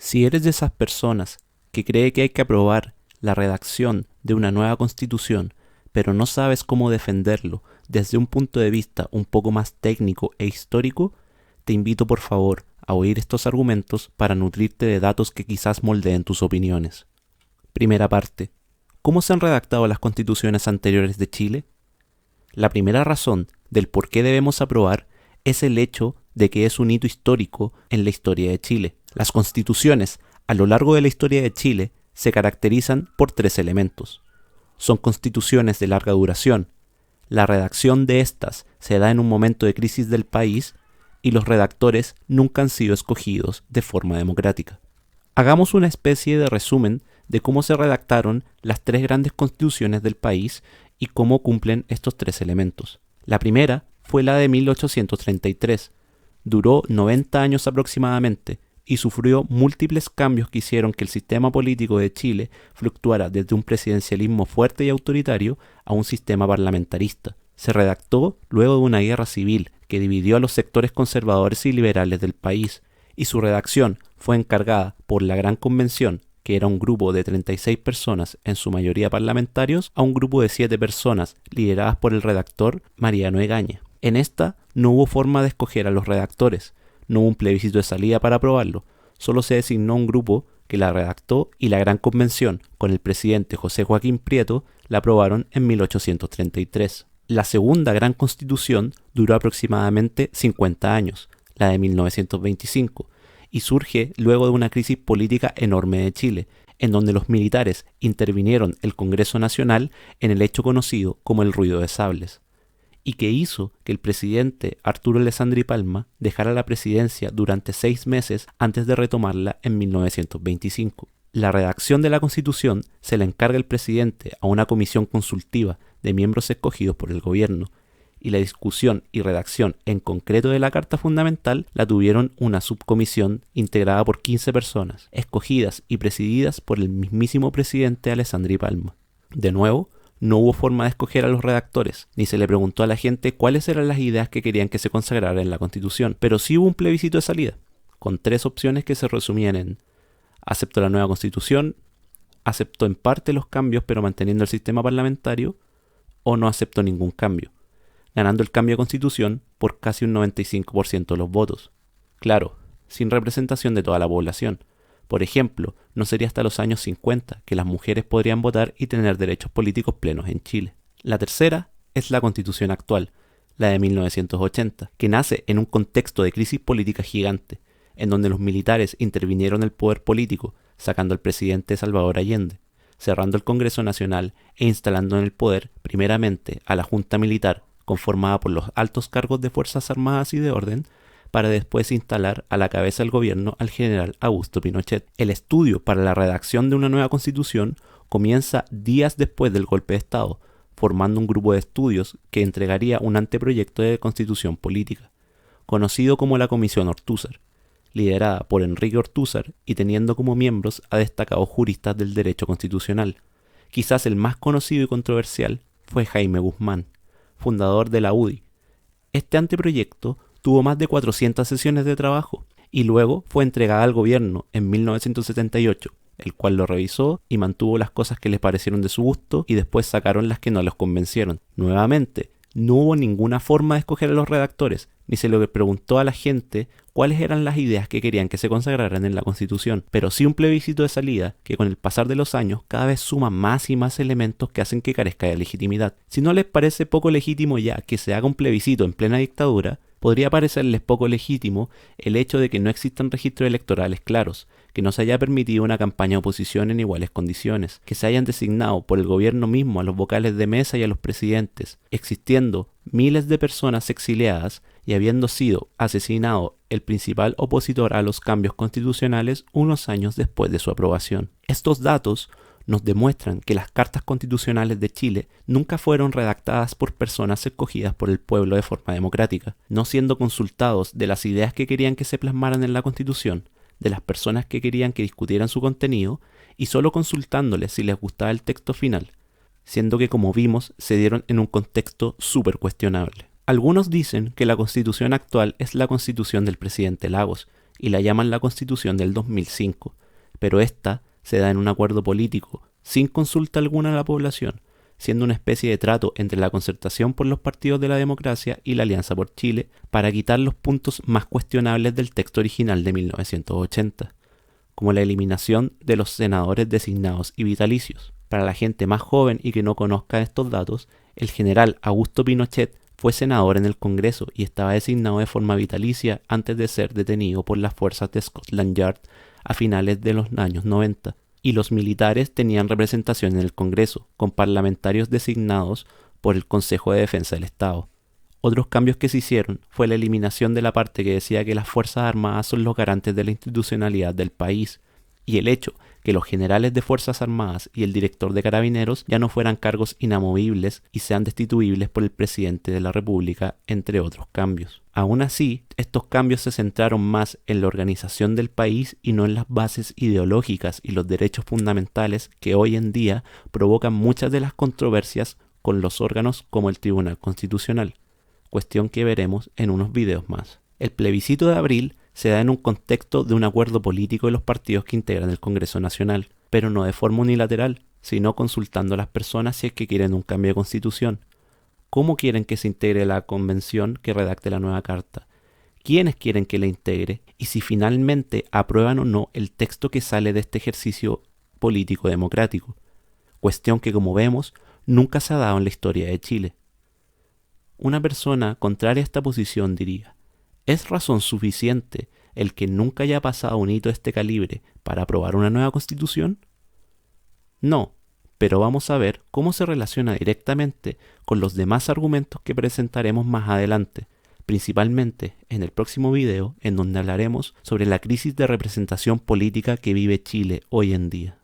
Si eres de esas personas que cree que hay que aprobar la redacción de una nueva constitución, pero no sabes cómo defenderlo desde un punto de vista un poco más técnico e histórico, te invito por favor a oír estos argumentos para nutrirte de datos que quizás moldeen tus opiniones. Primera parte. ¿Cómo se han redactado las constituciones anteriores de Chile? La primera razón del por qué debemos aprobar es el hecho de que es un hito histórico en la historia de Chile. Las constituciones a lo largo de la historia de Chile se caracterizan por tres elementos. Son constituciones de larga duración, la redacción de estas se da en un momento de crisis del país y los redactores nunca han sido escogidos de forma democrática. Hagamos una especie de resumen de cómo se redactaron las tres grandes constituciones del país y cómo cumplen estos tres elementos. La primera fue la de 1833, duró 90 años aproximadamente y sufrió múltiples cambios que hicieron que el sistema político de Chile fluctuara desde un presidencialismo fuerte y autoritario a un sistema parlamentarista. Se redactó luego de una guerra civil que dividió a los sectores conservadores y liberales del país, y su redacción fue encargada por la Gran Convención, que era un grupo de 36 personas, en su mayoría parlamentarios, a un grupo de 7 personas, lideradas por el redactor Mariano Egaña. En esta no hubo forma de escoger a los redactores, no hubo un plebiscito de salida para aprobarlo, solo se designó un grupo que la redactó y la Gran Convención, con el presidente José Joaquín Prieto, la aprobaron en 1833. La segunda Gran Constitución duró aproximadamente 50 años, la de 1925, y surge luego de una crisis política enorme de Chile, en donde los militares intervinieron el Congreso Nacional en el hecho conocido como el ruido de sables, y que hizo que el presidente Arturo Alessandri Palma dejara la presidencia durante 6 meses antes de retomarla en 1925. La redacción de la Constitución se la encarga el presidente a una comisión consultiva de miembros escogidos por el gobierno, y la discusión y redacción en concreto de la Carta Fundamental la tuvieron una subcomisión integrada por 15 personas, escogidas y presididas por el mismísimo presidente Alessandri Palma. De nuevo, no hubo forma de escoger a los redactores, ni se le preguntó a la gente cuáles eran las ideas que querían que se consagrara en la Constitución, pero sí hubo un plebiscito de salida, con 3 opciones que se resumían en: acepto la nueva Constitución, acepto en parte los cambios pero manteniendo el sistema parlamentario, o no acepto ningún cambio, ganando el cambio de Constitución por casi un 95% de los votos. Claro, sin representación de toda la población. Por ejemplo, no sería hasta los años 50 que las mujeres podrían votar y tener derechos políticos plenos en Chile. La tercera es la Constitución actual, la de 1980, que nace en un contexto de crisis política gigante, en donde los militares intervinieron el poder político, sacando al presidente Salvador Allende, cerrando el Congreso Nacional e instalando en el poder primeramente a la Junta Militar, conformada por los altos cargos de Fuerzas Armadas y de Orden, para después instalar a la cabeza del gobierno al general Augusto Pinochet. El estudio para la redacción de una nueva constitución comienza días después del golpe de Estado, formando un grupo de estudios que entregaría un anteproyecto de constitución política, conocido como la Comisión Ortúzar, liderada por Enrique Ortúzar y teniendo como miembros a destacados juristas del derecho constitucional. Quizás el más conocido y controversial fue Jaime Guzmán, fundador de la UDI. Este anteproyecto tuvo más de 400 sesiones de trabajo y luego fue entregada al gobierno en 1978, el cual lo revisó y mantuvo las cosas que les parecieron de su gusto y después sacaron las que no los convencieron. Nuevamente, no hubo ninguna forma de escoger a los redactores, ni se le preguntó a la gente cuáles eran las ideas que querían que se consagraran en la Constitución, pero sí un plebiscito de salida que con el pasar de los años cada vez suma más y más elementos que hacen que carezca de legitimidad. Si no les parece poco legítimo ya que se haga un plebiscito en plena dictadura, podría parecerles poco legítimo el hecho de que no existan registros electorales claros, que no se haya permitido una campaña de oposición en iguales condiciones, que se hayan designado por el gobierno mismo a los vocales de mesa y a los presidentes, existiendo miles de personas exiliadas y habiendo sido asesinado el principal opositor a los cambios constitucionales unos años después de su aprobación. Estos datos nos demuestran que las cartas constitucionales de Chile nunca fueron redactadas por personas escogidas por el pueblo de forma democrática, no siendo consultados de las ideas que querían que se plasmaran en la Constitución, de las personas que querían que discutieran su contenido y solo consultándoles si les gustaba el texto final, siendo que, como vimos, se dieron en un contexto súper cuestionable. Algunos dicen que la Constitución actual es la Constitución del presidente Lagos y la llaman la Constitución del 2005, pero esta se da en un acuerdo político, sin consulta alguna a la población, siendo una especie de trato entre la Concertación por los Partidos de la Democracia y la Alianza por Chile para quitar los puntos más cuestionables del texto original de 1980, como la eliminación de los senadores designados y vitalicios. Para la gente más joven y que no conozca estos datos, el general Augusto Pinochet fue senador en el Congreso y estaba designado de forma vitalicia antes de ser detenido por las fuerzas de Scotland Yard a finales de los años 90. Y los militares tenían representación en el Congreso, con parlamentarios designados por el Consejo de Defensa del Estado. Otros cambios que se hicieron fue la eliminación de la parte que decía que las Fuerzas Armadas son los garantes de la institucionalidad del país, y el hecho que los generales de Fuerzas Armadas y el director de Carabineros ya no fueran cargos inamovibles y sean destituibles por el presidente de la República, entre otros cambios. Aún así, estos cambios se centraron más en la organización del país y no en las bases ideológicas y los derechos fundamentales que hoy en día provocan muchas de las controversias con los órganos como el Tribunal Constitucional, cuestión que veremos en unos videos más. El plebiscito de abril se da en un contexto de un acuerdo político de los partidos que integran el Congreso Nacional, pero no de forma unilateral, sino consultando a las personas si es que quieren un cambio de constitución. ¿Cómo quieren que se integre la convención que redacte la nueva carta? ¿Quiénes quieren que la integre? Y si finalmente aprueban o no el texto que sale de este ejercicio político democrático. Cuestión que, como vemos, nunca se ha dado en la historia de Chile. Una persona contraria a esta posición diría: ¿es razón suficiente el que nunca haya pasado un hito de este calibre para aprobar una nueva constitución? No, pero vamos a ver cómo se relaciona directamente con los demás argumentos que presentaremos más adelante, principalmente en el próximo video en donde hablaremos sobre la crisis de representación política que vive Chile hoy en día.